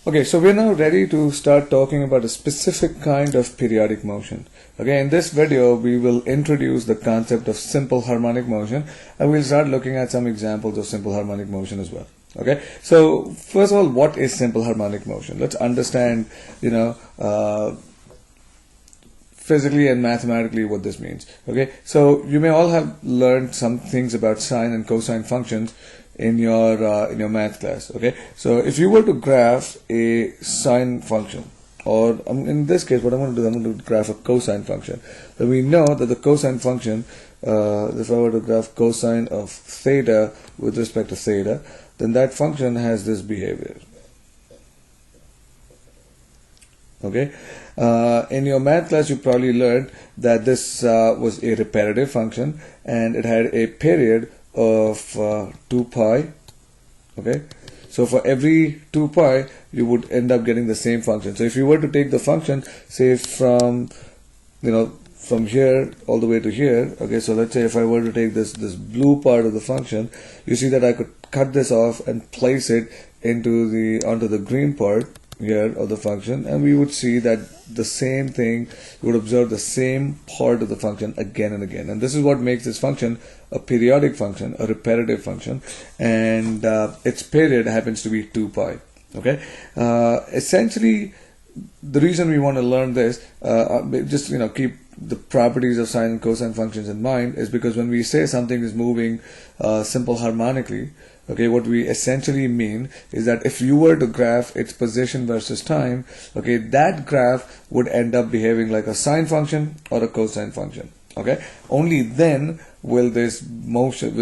Okay, so we're now ready to start talking about a specific kind of periodic motion. Okay, in this video, we will introduce the concept of simple harmonic motion, and we'll start looking at some examples of simple harmonic motion as well. Okay, so first of all, what is simple harmonic motion? Let's understand, physically and mathematically what this means. Okay, so you may all have learned some things about sine and cosine functions in your math class. Okay, so if you were to graph a sine function, or in this case what I'm going to do, I'm going to graph a cosine function, then we know that the cosine function, if I were to graph cosine of theta with respect to theta, then that function has this behavior. Okay, in your math class you probably learned that this was a repetitive function and it had a period of 2 pi. Okay, so for every 2 pi you would end up getting the same function. So if you were to take the function, say from from here all the way to here, okay, so let's say if I were to take this blue part of the function, you see that I could cut this off and place it onto the green part here of the function, and we would see that the same thing, you would observe the same part of the function again and again, and this is what makes this function a periodic function, a repetitive function, and its period happens to be 2 pi. Okay, essentially the reason we want to learn this, just keep the properties of sine and cosine functions in mind, is because when we say something is moving simple harmonically, okay, what we essentially mean is that if you were to graph its position versus time, okay, that graph would end up behaving like a sine function or a cosine function. Okay, only then will this motion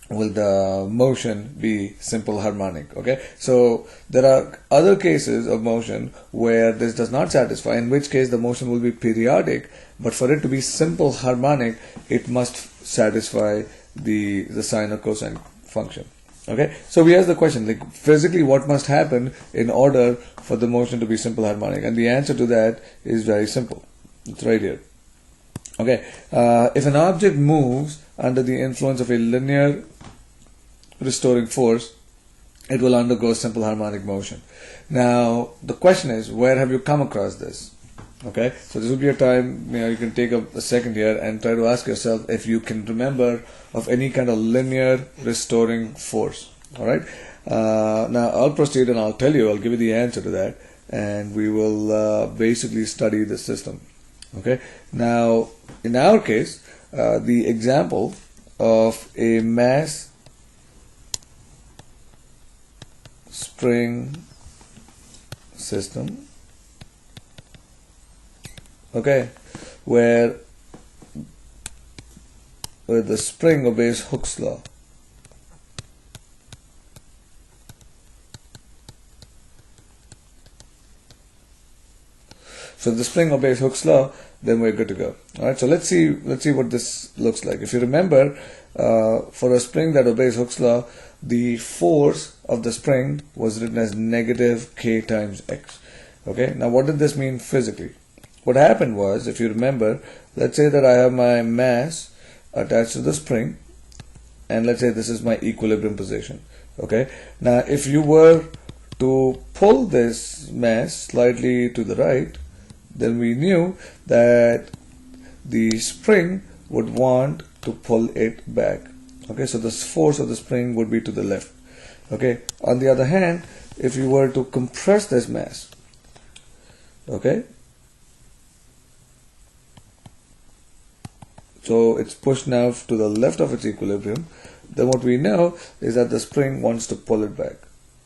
will the motion be simple harmonic. Okay, so there are other cases of motion where this does not satisfy, in which case the motion will be periodic, but for it to be simple harmonic it must satisfy the sine or cosine function. Okay, so we ask the question, like, physically what must happen in order for the motion to be simple harmonic, and the answer to that is very simple. It's right here. Okay, if an object moves under the influence of a linear restoring force, it will undergo simple harmonic motion. Now the question is, where have you come across this? Okay, so this will be a time, you can take a second here and try to ask yourself if you can remember of any kind of linear restoring force. Alright, now I'll proceed and I'll give you the answer to that, and we will basically study the system. Okay, now in our case, the example of a mass spring system, okay, where the spring obeys Hooke's law. So if the spring obeys Hooke's law, then we're good to go. Alright, so let's see what this looks like. If you remember, for a spring that obeys Hooke's law, the force of the spring was written as negative k times x. Okay, now what did this mean physically? What happened was, if you remember, let's say that I have my mass attached to the spring, and let's say this is my equilibrium position. Okay, now if you were to pull this mass slightly to the right, then we knew that the spring would want to pull it back. Okay, so the force of the spring would be to the left. Okay, on the other hand, if you were to compress this mass, okay, so it's pushed now to the left of its equilibrium, then what we know is that the spring wants to pull it back.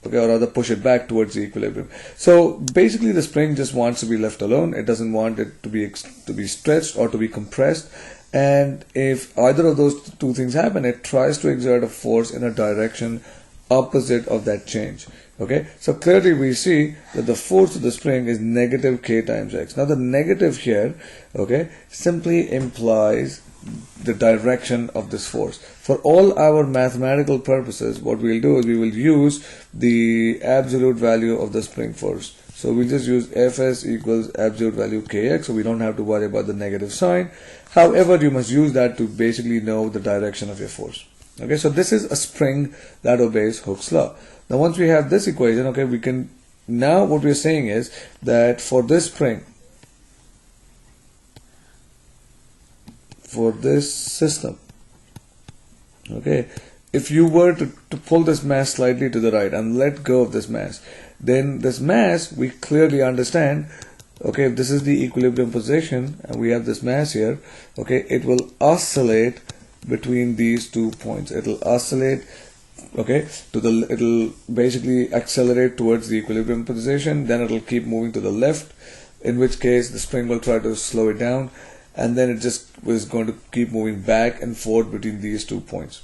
Okay, or rather push it back towards the equilibrium. So basically the spring just wants to be left alone. It doesn't want it to be stretched or to be compressed, and if either of those two things happen, it tries to exert a force in a direction opposite of that change. Okay, so clearly we see that the force of the spring is negative k times x. Now the negative here, okay, simply implies the direction of this force. For all our mathematical purposes, what we'll do is we will use the absolute value of the spring force. So we'll just use Fs equals absolute value kx, so we don't have to worry about the negative sign. However, you must use that to basically know the direction of your force. Okay, so this is a spring that obeys Hooke's law. Now once we have this equation, okay, we can, now what we're saying is that for this spring, for this system, okay, if you were to pull this mass slightly to the right and let go of this mass, then this mass, we clearly understand, okay, if this is the equilibrium position and we have this mass here, okay, it will oscillate between these 2 points. It will oscillate, okay, it'll basically accelerate towards the equilibrium position, then it'll keep moving to the left, in which case the spring will try to slow it down, and then it just is going to keep moving back and forth between these 2 points.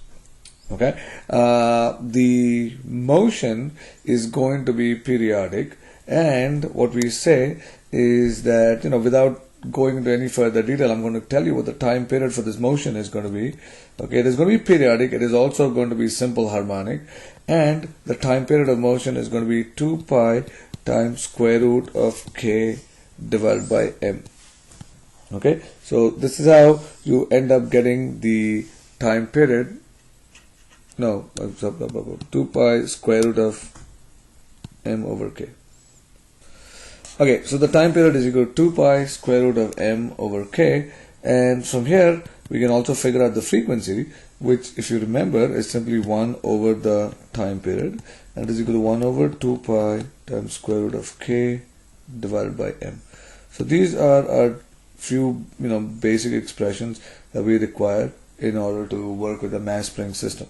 Okay, the motion is going to be periodic, and what we say is that, without going into any further detail, I'm going to tell you what the time period for this motion is going to be. Okay, it is going to be periodic, it is also going to be simple harmonic, and the time period of motion is going to be 2 pi times square root of k divided by m. Okay, so this is how you end up getting the time period. No, 2 pi square root of m over k. Okay, so the time period is equal to 2 pi square root of m over k, and from here we can also figure out the frequency, which, if you remember, is simply 1 over the time period, and it is equal to 1 over 2 pi times square root of k divided by m. So these are our few basic expressions that we require in order to work with a mass spring system.